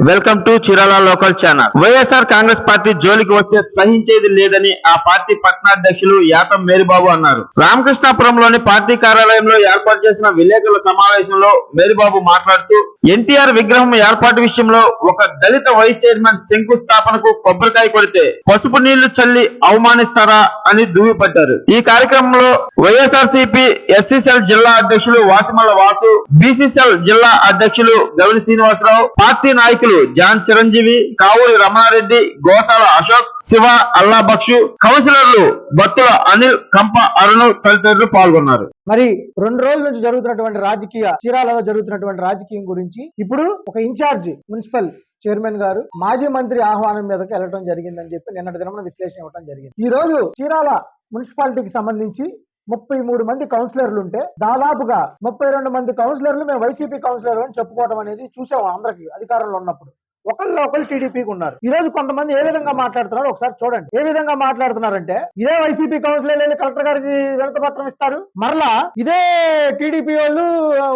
Welcome to Chirala local channel. YSR Congress party జోలికి వస్తే సహించేది లేదని ఆ పార్టీ పట్టణాధ్యక్షులు యాతం మేరీబాబు అన్నారు. రామకృష్ణాపురంలోని పార్టీ కార్యాలయంలో ఏర్పాటు చేసిన విలేకరుల సమావేశంలో మేరీబాబు మాట్లాడుతూ ఎన్టీఆర్ విగ్రహం ఏర్పాటు విషయంలో ఒక దళిత వైస్ చైర్మన్ శంకుస్థాపనకు కొబ్బరికాయ కొడితే పసుపు నీళ్లు చల్లి అవమానిస్తారా అని దువ్విపట్టారు. ఈ కార్యక్రమంలో వైఎస్ఆర్సీపీ ఎస్సీసెల్ జిల్లా అధ్యక్షులు వాసిమల్ల వాసు, బీసీసెల్ జిల్లా అధ్యక్షులు గవిని శ్రీనివాసరావు, పార్టీ నాయకులు జాన్ చిరంజీవి, కావూరి రమణారెడ్డి, గోసాల అశోక్, శివ, అల్లా బక్షు, కౌన్సిలర్లు బత్తుల అనిల్, కంప అరుణ్ తదితరులు పాల్గొన్నారు. మరి 2 రోజుల నుంచి జరుగుతున్నటువంటి చీరాలలో జరుగుతున్నటువంటి రాజకీయం గురించి ఇప్పుడు ఒక ఇన్ఛార్జ్ మున్సిపల్ చైర్మన్ గారు మాజీ మంత్రి ఆహ్వానం మీదకి వెళ్ళడం జరిగిందని చెప్పి నిన్నటి దినమున విశ్లేషణ ఇవ్వడం జరిగింది. ఈ రోజు చీరాల మున్సిపాలిటీకి సంబంధించి 33 మంది కౌన్సిలర్లు ఉంటే దాదాపుగా 32 మంది కౌన్సిలర్లు మేము వైసీపీ కౌన్సిలర్ అని చెప్పుకోవడం అనేది చూసాం. అందరికి అధికారంలో ఉన్నప్పుడు ఒకళ్ళు టీడీపీకి ఉన్నారు. ఈ రోజు కొంతమంది ఏ విధంగా మాట్లాడుతున్నారు ఒకసారి చూడండి. ఏ విధంగా మాట్లాడుతున్నారంటే ఇదే వైసీపీ కౌన్సిలర్ కలెక్టర్ గారికి వినతి పత్రం ఇస్తారు, మరలా ఇదే టీడీపీ వాళ్ళు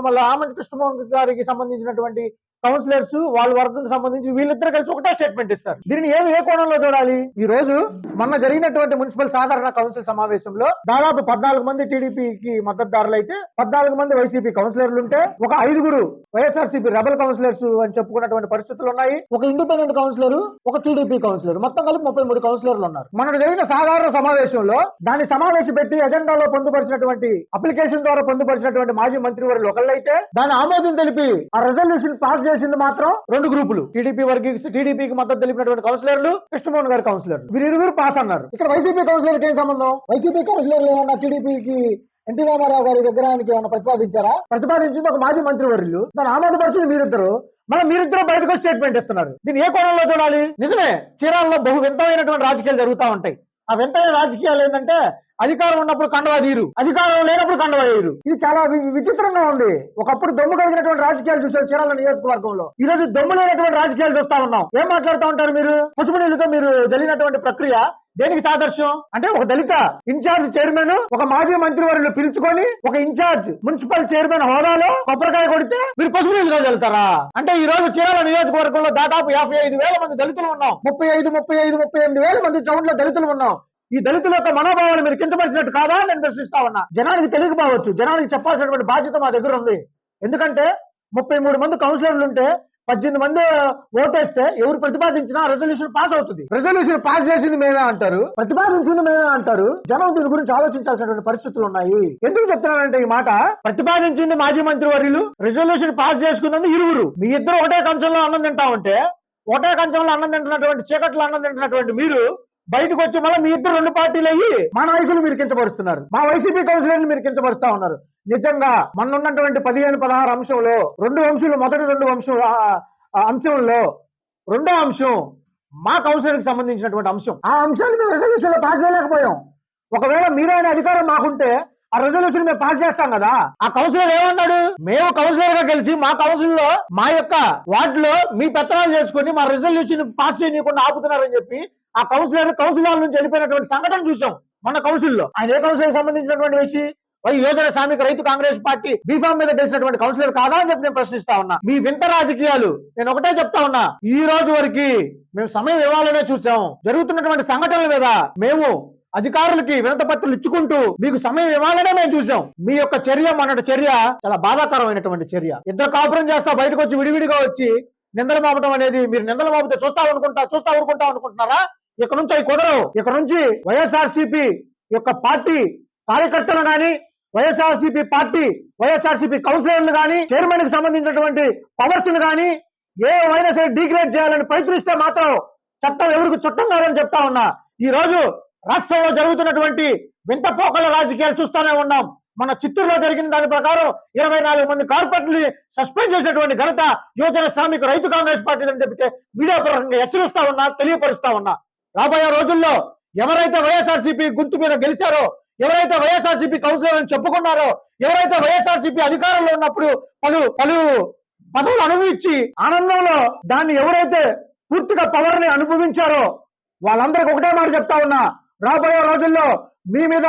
మళ్ళీ ఆమంచి కృష్ణమోహన్ గారికి సంబంధించినటువంటి కౌన్సిలర్స్ వాళ్ళ వర్గం సంబంధించి వీళ్ళిద్దరు కలిసి ఒకటే స్టేట్మెంట్ ఇస్తారు. దీన్ని ఏ కోణంలో చూడాలి? ఈ రోజు మొన్న జరిగినటువంటి మున్సిపల్ సాధారణ కౌన్సిల్ సమావేశంలో దాదాపు 14 మంది టీడీపీకి మద్దతుదారులు అయితే 14 మంది వైసీపీ కౌన్సిలర్లు ఉంటే ఒక 5 వైఎస్ఆర్సీపీ రెబల్ కౌన్సిలర్స్ అని చెప్పుకున్నటువంటి పరిస్థితులు ఉన్నాయి. ఒక ఇండిపెండెంట్ కౌన్సిలర్, ఒక టీడీపీ కౌన్సిలర్, మొత్తం కలిపి 33 కౌన్సిలర్లు ఉన్నారు. మొన్న జరిగిన సాధారణ సమావేశంలో దాన్ని సమావేశపెట్టి ఎజెండాలో పొందుపరిచినటువంటి అప్లికేషన్ ద్వారా పొందుపరిచినటువంటి మాజీ మంత్రివర్యులు ఒకళ్ళైతే దాని ఆమోదం తెలిపి ఆ రెజల్యూషన్ పాస్ చేసింది మాత్రం 2 గ్రూపులు, టీడీపీకి మద్దతు తెలిపినటువంటి కౌన్సిలర్లు, కృష్ణమోహన్ గారి కౌన్సిలర్, వీరిరువురు పాస్ అన్నారు. ఇక్కడ వైసీపీ కౌన్సిలర్కి ఏం సంబంధం? వైసీపీ కౌన్సిలర్లు ఏమన్నా టీడీపీకి ఎన్టీ రామారావు గారి విగ్రహానికి ఏమన్నా ప్రతిపాదించారా? ప్రతిపాదించింది ఒక మాజీ మంత్రివర్యులు, దాన్ని ఆమోదపరిచింది మీరిద్దరు. మళ్ళీ మీరిద్దరు బయటకు స్టేట్మెంట్ ఇస్తున్నారు. దీన్ని ఏ కోణంలో చూడాలి? నిజమే, చీరాల్లో బహు వింతమైనటువంటి రాజకీయాలు జరుగుతూ ఉంటాయి. ఆ వింతైన రాజకీయాలు ఏంటంటే అధికారం ఉన్నప్పుడు కండవా తీరు, అధికారం లేనప్పుడు కండవా తీరు. ఇది చాలా విచిత్రంగా ఉంది. ఒకప్పుడు దమ్ము కలిగినటువంటి రాజకీయాలు చూసారు చీరాల నియోజకవర్గంలో. ఈ రోజు దమ్ము లేనటువంటి రాజకీయాలు చూస్తా ఉన్నాం. ఏం మాట్లాడుతూ ఉంటారు మీరు? పసుపు నీళ్లతో మీరు జరిగినటువంటి ప్రక్రియ దేనికి సాదర్శం అంటే ఒక దళిత ఇన్ఛార్జ్ చైర్మన్ ఒక మాజీ మంత్రివర్యులు పిలుచుకొని ఒక ఇన్ఛార్జ్ మున్సిపల్ చైర్మన్ హోదాలో కొబ్బరికాయ కొడితే మీరు పసుపు నీళ్ళలో వెళ్తారా? అంటే ఈ రోజు చీరాల నియోజకవర్గంలో దాదాపు 55,000 మంది దళితులు ఉన్నాం. 38,000 మంది టౌన్ లో దళితులు ఉన్నాం. ఈ దళితుల యొక్క మనోభావాలు మీరు కించపరిచినట్టు కాదా నేను ప్రశ్నిస్తా ఉన్నా. జనానికి తెలియకపోవచ్చు, జనానికి చెప్పాల్సినటువంటి బాధ్యత మా దగ్గర ఉంది. ఎందుకంటే 33 మంది కౌన్సిలర్లు ఉంటే 18 మంది ఓటేస్తే ఎవరు ప్రతిపాదించినా రెజల్యూషన్ పాస్ అవుతుంది. రెజల్యూషన్ పాస్ చేసింది మేమే అంటారు, ప్రతిపాదించింది మేమే అంటారు. జనం దీని గురించి ఆలోచించాల్సినటువంటి పరిస్థితులు ఉన్నాయి. ఎందుకు చెప్తున్నానంటే ఈ మాట, ప్రతిపాదించింది మాజీ మంత్రి వర్యులు, రెజల్యూషన్ పాస్ చేసుకున్నది ఇరువురు. మీ ఇద్దరు ఒకటే కంచంలో అన్నం తింటా ఉంటే, ఒకటే కంచంలో అన్నం తింటున్నటువంటి చీకట్లో అన్నం తింటున్నటువంటి మీరు బయటకు వచ్చి మళ్ళీ మీ ఇద్దరు 2 పార్టీలు అయ్యి మా నాయకులు మీరు కించపరుస్తున్నారు, మా వైసీపీ కౌన్సిలర్లు మీరు కించపరుస్తా ఉన్నారు. నిజంగా మొన్న ఉన్నటువంటి 15-16 అంశంలో 2 అంశాలు, మొదటి 2 అంశంలో 2వ అంశం మా కౌన్సిలర్ కి సంబంధించినటువంటి అంశం. ఆ అంశాన్ని మేము రెజల్యూషన్ లో పాస్ చేయలేకపోయాం. ఒకవేళ మీరైన అధికారం మాకుంటే ఆ రెజల్యూషన్ మేము పాస్ చేస్తాం కదా. ఆ కౌన్సిలర్ ఏమన్నాడు? మేము కౌన్సిలర్ గా కలిసి మా కౌన్సిల్ లో మా యొక్క వార్డులో మీ పెత్తనాలు చేసుకుని మా రెజల్యూషన్ పాస్ చేయకుండా ఆపుతున్నారని చెప్పి ఆ కౌన్సిలర్ నుంచి వెళ్ళిపోయినటువంటి సంఘటన చూసాం మన కౌన్సిల్లో. ఆయన ఏ కౌన్సిలర్ సంబంధించినటువంటి విషయం? యోజన శ్రామిక రైతు కాంగ్రెస్ పార్టీ బీఫామ్ మీద తెలిసినటువంటి కౌన్సిలర్ కాదా అని చెప్పి నేను ప్రశ్నిస్తా ఉన్నా. మీ వింత రాజకీయాలు నేను ఒకటే చెప్తా ఉన్నా, ఈ రోజు వరకు మేము సమయం ఇవ్వాలనే చూసాం. జరుగుతున్నటువంటి సంఘటనల మీద మేము అధికారులకి వినతి పత్రాలు ఇచ్చుకుంటూ మీకు సమయం ఇవ్వాలనే మేము చూసాం. మీ యొక్క చర్య మొన్నటి చర్య చాలా బాధాకరమైనటువంటి చర్య. ఇద్దరు కాపురం చేస్తా బయటకు వచ్చి విడివిడిగా వచ్చి నిందలు మోపడం అనేది, మీరు నిందలు మోపితే చూస్తా ఊరుకుంటా అనుకుంటున్నారా? ఇక్కడ నుంచి అవి కుదరవు. ఇక్కడ నుంచి వైఎస్ఆర్సీపీ యొక్క పార్టీ కార్యకర్తలు గాని, వైఎస్ఆర్సీపీ కౌన్సిలర్లు గాని, చైర్మన్ కి సంబంధించినటువంటి పవర్స్ గాని ఏమైనా సరే డిగ్రేడ్ చేయాలని ప్రయత్నిస్తే మాత్రం చట్టం ఎవరికి చుట్టం కాదని చెప్తా ఉన్నా. ఈ రోజు రాష్ట్రంలో జరుగుతున్నటువంటి వింత పోకల రాజకీయాలు చూస్తానే ఉన్నాం. మన చిత్తూరులో జరిగిన దాని ప్రకారం 24 మంది కార్పొరేటర్లు సస్పెండ్ చేసినటువంటి ఘనత యువజన శ్రామిక రైతు కాంగ్రెస్ పార్టీ అని చెప్పితే వీడియోపూర్వకంగా హెచ్చరిస్తా ఉన్నా, తెలియపరుస్తా ఉన్నా. రాబోయే రోజుల్లో ఎవరైతే వైఎస్ఆర్సీపీ గుర్తు మీద గెలిచారో, ఎవరైతే వైఎస్ఆర్సీపీ కౌన్సిలర్ అని చెప్పుకున్నారో, ఎవరైతే వైఎస్ఆర్సీపీ అధికారంలో ఉన్నప్పుడు పలు పదవులు అనుభవించి ఆనందంలో దాన్ని ఎవరైతే పూర్తిగా పవర్ ని అనుభవించారో వాళ్ళందరికీ ఒకటే మాట చెప్తా ఉన్నా, రాబోయే రోజుల్లో మీ మీద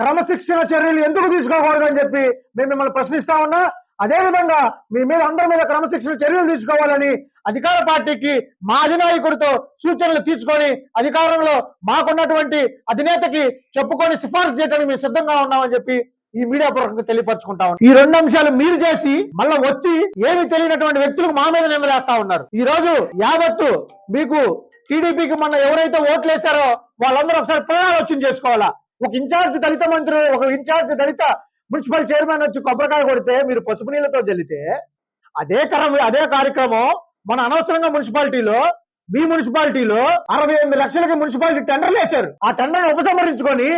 క్రమశిక్షణ చర్యలు ఎందుకు తీసుకోకూడదని చెప్పి మేము మిమ్మల్ని ప్రశ్నిస్తా ఉన్నా. అదే విధంగా మీ మీద అందరి మీద క్రమశిక్షణ చర్యలు తీసుకోవాలని అధికార పార్టీకి మా అధినాయకుడితో సూచనలు తీసుకొని అధికారంలో మాకున్నటువంటి అధినేతకి చెప్పుకొని సిఫార్సు చేయడానికి మేము సిద్ధంగా ఉన్నామని చెప్పి ఈ మీడియా పూర్వకంగా తెలియపరచుకుంటా ఉన్నాం. ఈ 2 అంశాలు మీరు చేసి మళ్ళీ వచ్చి ఏమీ తెలియనటువంటి వ్యక్తులకు మా మీద నిందలేస్తా ఉన్నారు. ఈ రోజు యావత్తు మీకు టీడీపీకి మొన్న ఎవరైతే ఓట్లు వేశారో వాళ్ళందరూ ఒకసారి పునరాలోచన చేసుకోవాలా. ఒక ఇన్ఛార్జ్ దళిత మంత్రి, ఒక ఇన్ఛార్జ్ దళిత మున్సిపల్ చైర్మన్ వచ్చి కొబ్బరికాయ కొడితే మీరు పసుపు నీళ్లతో జల్లితే అదే కార్యక్రమం మన అనవసరంగా మున్సిపాలిటీలో మీ మున్సిపాలిటీలో 68 లక్షలకి మున్సిపాలిటీ టెండర్లు వేశారు. ఆ టెండర్ ఉపసంహరించుకొని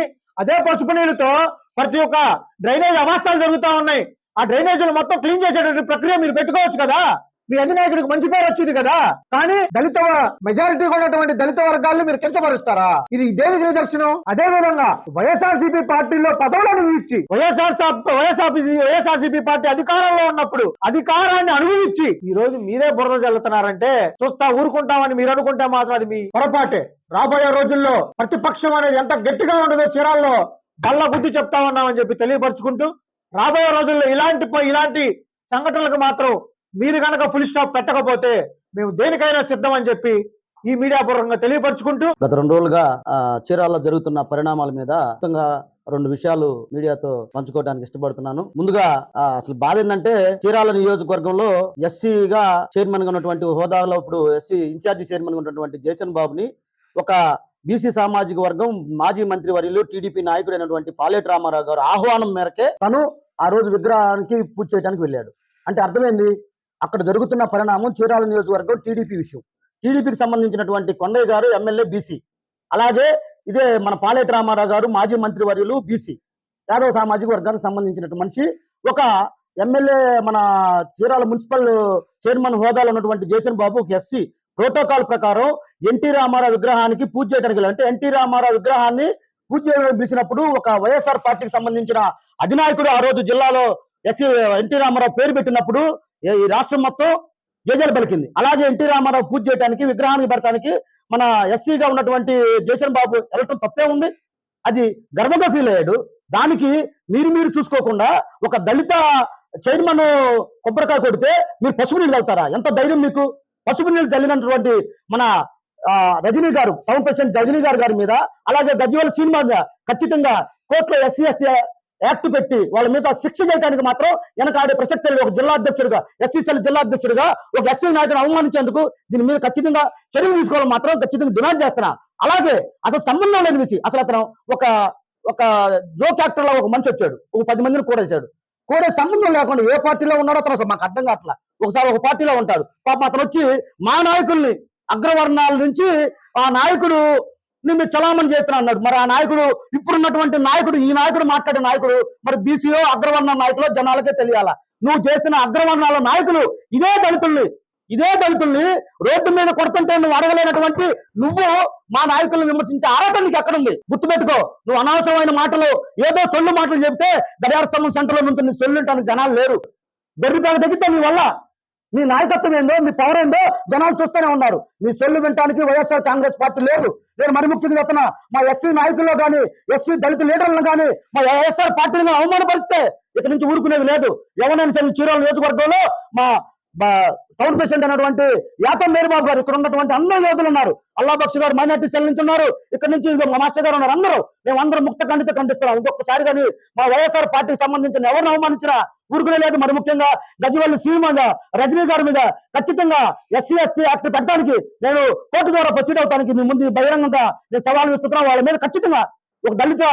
అదే పసుపు నీళ్లతో ప్రతి ఒక్క డ్రైనేజ్ అవాస్తాలు జరుగుతా ఉన్నాయి. ఆ డ్రైనేజీలు మొత్తం క్లీన్ చేసేటువంటి ప్రక్రియ మీరు పెట్టుకోవచ్చు కదా. మీ అధినాయకుడికి మంచి పేరు వచ్చింది కదా. కానీ దళిత మెజారిటీ ఉన్నటువంటి దళిత వర్గాలను మీరు కించపరుస్తారా? ఇది దేనికి నిదర్శనం? అదే విధంగా వైఎస్ఆర్సీపీ పార్టీలో పదవులను ఇచ్చి వైఎస్ఆర్సీపీ పార్టీ అధికారంలో ఉన్నప్పుడు అధికారాన్ని అనుభవించి ఈ రోజు మీరే బురద జల్లుతున్నారంటే చూస్తా ఊరుకుంటామని మీరు అనుకుంటే మాత్రం అది మీ పొరపాటే. రాబోయే రోజుల్లో ప్రతిపక్షం అనేది ఎంత గట్టిగా ఉండదో చీరాల్లో బల్ల బుద్ధి చెప్తా ఉన్నామని చెప్పి తెలియపరుచుకుంటూ రాబోయే రోజుల్లో ఇలాంటి సంఘటనలకు మాత్రం మీరు కనుక ఫుల్ స్టాప్ పెట్టకపోతే మేము దేనికైనా సిద్ధం అని చెప్పి ఈ మీడియా పూర్వకంగా తెలియపరుచుకుంటూ గత 2 రోజులుగా చీరాల్లో జరుగుతున్న పరిణామాల మీద మొత్తంగా 2 విషయాలు మీడియాతో పంచుకోవడానికి ఇష్టపడుతున్నాను. ముందుగా అసలు బాధ ఏంటంటే చీరాల నియోజకవర్గంలో ఎస్సీగా చైర్మన్ గా ఉన్నటువంటి హోదాలో ఇప్పుడు ఎస్సీ ఇన్ఛార్జి చైర్మన్ గా ఉన్నటువంటి జయచంద్ బాబుని ఒక బీసీ సామాజిక వర్గం మాజీ మంత్రి వర్యులు టీడీపీ నాయకుడైనటువంటి పాలేటి రామారావు గారు ఆహ్వానం మేరకే తను ఆ రోజు విగ్రహానికి పూజ చేయడానికి వెళ్ళాడు. అంటే అర్థమైంది, అక్కడ జరుగుతున్న పరిణామం చీరాల నియోజకవర్గం టీడీపీ విషయం. టీడీపీకి సంబంధించినటువంటి కొండయ్య గారు ఎమ్మెల్యే బీసీ, అలాగే ఇదే మన పాలేటి రామారావు గారు మాజీ మంత్రి వర్యులు బీసీ, యాదవ సామాజిక వర్గానికి సంబంధించినటువంటి మనిషి ఒక ఎమ్మెల్యే మన చీరాల మున్సిపల్ చైర్మన్ హోదాలో ఉన్నటువంటి జయచంద్ బాబు ఒక ఎస్సీ ప్రోటోకాల్ ప్రకారం ఎన్టీ రామారావు విగ్రహానికి పూజ చేయడానికి వెళ్ళారు. అంటే ఎన్టీ రామారావు విగ్రహాన్ని పూజ చేయడానికి పిలిచినప్పుడు ఒక వైఎస్ఆర్ పార్టీకి సంబంధించిన అధినాయకుడు ఆ రోజు జిల్లాలో ఎస్సీ ఎన్టీ రామారావు పేరు పెట్టినప్పుడు ఈ రాష్ట్రం మొత్తం జేజేలు పలికింది. అలాగే ఎన్టీ రామారావు పూజ చేయడానికి విగ్రహానికి పెడతానికి మన ఎస్సీగా ఉన్నటువంటి జయచంద్ బాబు వెళ్ళటం తప్పే ఉంది. అది గర్వంగా ఫీల్ అయ్యాడు. దానికి మీరు చూసుకోకుండా ఒక దళిత చైర్మన్ కొబ్బరికాయ కొడితే మీరు పసుపు నీళ్ళు వెళ్తారా? ఎంత ధైర్యం మీకు? పసుపు నీళ్ళు చల్లినటువంటి మన రజనీ గారు, టౌన్ ప్రెసిడెంట్ రజనీ గారి మీద, అలాగే గజ్వేల్ సినిమా మీద ఖచ్చితంగా కోర్టులో ఎస్సీ ఎస్టీ యాక్ట్ పెట్టి వాళ్ళ మీద శిక్ష చేయడానికి మాత్రం వెనకాడే ప్రసక్తి లేదు. ఒక జిల్లా అధ్యక్షుడిగా, ఎస్సీ సెల్ జిల్లా అధ్యక్షుడిగా ఒక ఎస్సీ నాయకుడు అవమానించేందుకు దీని మీద ఖచ్చితంగా చర్యలు తీసుకోవాలని మాత్రం ఖచ్చితంగా డిమాండ్ చేస్తున్నా. అలాగే అసలు సంబంధం లేని విషయం, అసలు అతను ఒక జోక్ యాక్టర్ లో ఒక మనిషి వచ్చాడు, ఒక 10 మందిని కోడే సంబంధం లేకుండా ఏ పార్టీలో ఉన్నాడో అతను అసలు మాకు అర్థం కావట్లా. ఒకసారి ఒక పార్టీలో ఉంటాడు, పాపం అతను వచ్చి మా నాయకుల్ని అగ్రవర్ణాల నుంచి ఆ నాయకుడు మీరు చలామణి చేస్తున్నా అన్నాడు. మరి ఆ నాయకుడు ఇప్పుడున్నటువంటి నాయకుడు, ఈ నాయకుడు మాట్లాడే నాయకుడు మరి బీసీఓ అగ్రవర్ణ నాయకులు జనాలకే తెలియాలా. నువ్వు చేస్తున్న అగ్రవర్ణాల నాయకులు ఇదే దళితుల్ని రోడ్డు మీద కొడుతుంటే నువ్వు అడగలేనటువంటి నువ్వు మా నాయకులను విమర్శించే అర్హత నీకు ఎక్కడుంది? గుర్తుపెట్టుకో. నువ్వు అనవసరమైన మాటలు, ఏదో సొల్లు మాటలు చెప్తే గడియార స్తంభం సెంటర్లో నుంచి నీ సొల్లుంటానికి జనాలు లేరు. గర్భిపాల తగ్గితే నీ వల్ల మీ నాయకత్వం ఏందో, మీ పవర్ ఏందో జనాలు చూస్తూనే ఉన్నారు. మీ సొల్లు వినటానికి వైఎస్ఆర్ కాంగ్రెస్ పార్టీ లేదు. నేను మరి ముఖ్యంగా చెప్తున్నా, మా ఎస్సీ నాయకుల్లో కానీ ఎస్సీ దళిత లీడర్లను కానీ మా వైఎస్ఆర్ పార్టీని అవమానపరిస్తే ఇక్కడి నుంచి ఊరుకునేది లేదు. ఎవరైనా సరే చీరాల నియోజకవర్గంలో మా టౌన్ ప్రెసిడెంట్ అయినటువంటి యాతం మేరీబాబు గారు, ఇక్కడ ఉన్నటువంటి అందరూ యోధులు ఉన్నారు, అల్లాబక్ష గారు మైనార్టీ సెల్ నుంచి ఉన్నారు, ఇక్కడ నుంచి మా మాస్టర్ గారు ఉన్నారు, మేమందరం ముక్త ఖండిత ఖండిస్తున్నాం. ఇంకొకసారి కానీ మా వైఎస్ఆర్ పార్టీకి సంబంధించిన ఎవరిని అవమానించినా ఊరుకునే లేదు. మరి ముఖ్యంగా గజ్వేల్ సీఎం రజనీ గారి మీద ఖచ్చితంగా ఎస్సీ ఎస్టీ యాక్ట్ పెట్టడానికి నేను కోర్టు ద్వారా ప్రొసీడ్ అవడానికి మీ ముందు బహిరంగంగా నేను సవాల్ విస్తున్నా. వాళ్ళ మీద ఖచ్చితంగా ఒక దళిత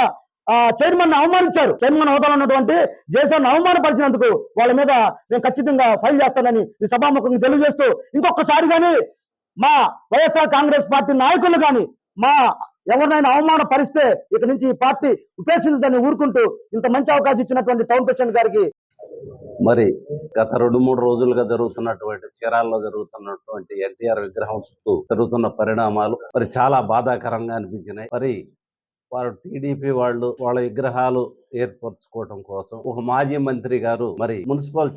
చైర్మన్ అవమానించారు, చైర్మన్ హోదాలో ఉన్నటువంటి జేసన్ అవమానపరిచినందుకు వాళ్ళ మీద నేను ఖచ్చితంగా ఫైల్ చేస్తానని ఈ సభాముఖంగా తెలియజేస్తూ, ఇంకొకసారి కానీ మా వైఎస్ఆర్ కాంగ్రెస్ పార్టీ నాయకులు కానీ మా ఎవరినైనా అవమానపరిస్తే ఇక నుంచి ఈ పార్టీ ఉపేక్షించదని ఊరుకుంటూ ఇంత మంచి అవకాశం ఇచ్చినటువంటి టౌన్ ప్రెసిడెంట్ గారికి మరి గత 2-3 రోజులుగా జరుగుతున్నటువంటి చీరాల్లో జరుగుతున్నటువంటి ఎన్టీఆర్ విగ్రహం చుట్టూ జరుగుతున్న పరిణామాలు మరి చాలా బాధాకరంగా అనిపించినాయి. మరి వారు టీడీపీ వాళ్ళు వాళ్ళ విగ్రహాలు ఏర్పరచుకోవడం కోసం ఒక మాజీ మంత్రి గారు మరి మున్సిపల్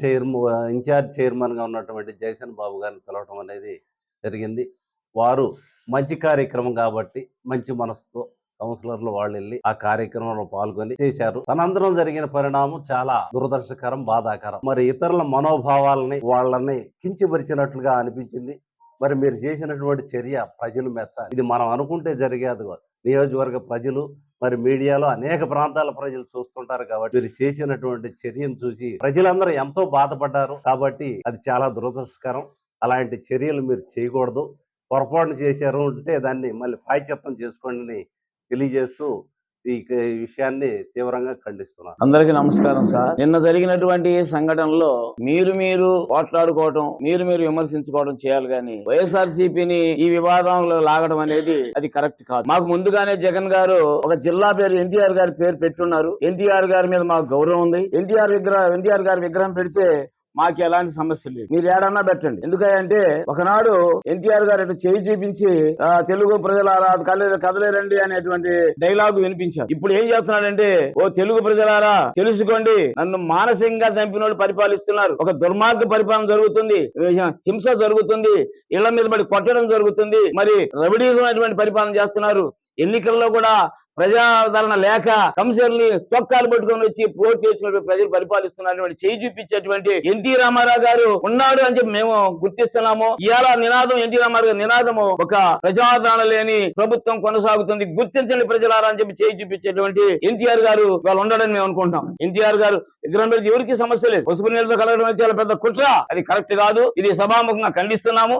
ఇన్ఛార్జ్ చైర్మన్ గా ఉన్నటువంటి జయచంద్ బాబు గారిని పిలవడం అనేది జరిగింది. వారు మంచి కార్యక్రమం కాబట్టి మంచి మనసుతో కౌన్సిలర్లు వాళ్ళు వెళ్ళి ఆ కార్యక్రమంలో పాల్గొని చేశారు. తనంతరం జరిగిన పరిణామం చాలా దురదర్శకరం, బాధాకరం. మరి ఇతరుల మనోభావాలని వాళ్ళని కించపరిచినట్లుగా అనిపించింది. మరి మీరు చేసినటువంటి చర్య ప్రజలు మెచ్చాలి. ఇది మనం అనుకుంటే జరిగేది కాదు. నియోజకవర్గ ప్రజలు మరి మీడియాలో అనేక ప్రాంతాల ప్రజలు చూస్తుంటారు కాబట్టి మీరు చేసినటువంటి చర్యను చూసి ప్రజలందరూ ఎంతో బాధపడ్డారు. కాబట్టి అది చాలా దురదృష్టకరం. అలాంటి చర్యలు మీరు చేయకూడదు. పొరపాటు చేశారు అంటే దాన్ని మళ్ళీ ప్రాయశ్చిత్తం చేసుకోండి అని తెలియజేస్తూ ఈ విషయాన్ని తీవ్రంగా ఖండిస్తున్నారు. అందరికీ నమస్కారం సార్. నిన్న జరిగినటువంటి సంఘటనలో మీరు పోట్లాడుకోవడం, మీరు విమర్శించుకోవడం చేయాలి కానీ వైఎస్ఆర్సీపీని ఈ వివాదంలో లాగడం అనేది అది కరెక్ట్ కాదు. మాకు ముందుగానే జగన్ గారు ఒక జిల్లా పేరు ఎన్టీఆర్ గారి పేరు పెట్టున్నారు. ఎన్టీఆర్ గారి మీద మాకు గౌరవం ఉంది. ఎన్టీఆర్ గారి విగ్రహం పెడితే మాకు ఎలాంటి సమస్య లేదు. మీరు ఏడన్నా పెట్టండి. ఎందుకంటే ఒకనాడు ఎన్టీఆర్ గారు ఇటు చేయి చూపించి తెలుగు ప్రజలారా కదలేరండి అనేటువంటి డైలాగ్ వినిపించారు. ఇప్పుడు ఏం చేస్తున్నాడంటే, ఓ తెలుగు ప్రజలారా తెలుసుకోండి, నన్ను మానసికంగా చంపిన వాళ్ళు పరిపాలిస్తున్నారు. ఒక దుర్మార్గ పరిపాలన జరుగుతుంది, హింస జరుగుతుంది, ఇళ్ల మీద పడి కొట్టడం జరుగుతుంది, మరి రవిడీజం అనేటువంటి పరిపాలన చేస్తున్నారు. ఎన్నికల్లో కూడా ప్రజాదరణ లేక కంసర్ని చొక్కాలు పట్టుకొని వచ్చి పోటీ చేసినటువంటి ప్రజలు పరిపాలిస్తున్నటువంటి చేయి చూపించేటువంటి ఎన్టీ రామారావు గారు ఉన్నాడు అని చెప్పి మేము గుర్తిస్తున్నాము. ఇవాళ నినాదం ఎన్టీ రామారావు గారి నినాదము ఒక ప్రజాదరణ లేని ప్రభుత్వం కొనసాగుతుంది, గుర్తించండి ప్రజలారా అని చెప్పి చేయి చూపించేటువంటి ఎన్టీఆర్ గారు వాళ్ళు ఉండడని మేము అనుకుంటాం. ఎన్టీఆర్ గారు విగ్రహం మీద ఎవరికి సమస్య లేదు. పసుపు నీళ్ళతో కలగడం చాలా పెద్ద కుట్ర, అది కరెక్ట్ కాదు. ఇది సభాముఖంగా ఖండిస్తున్నాము.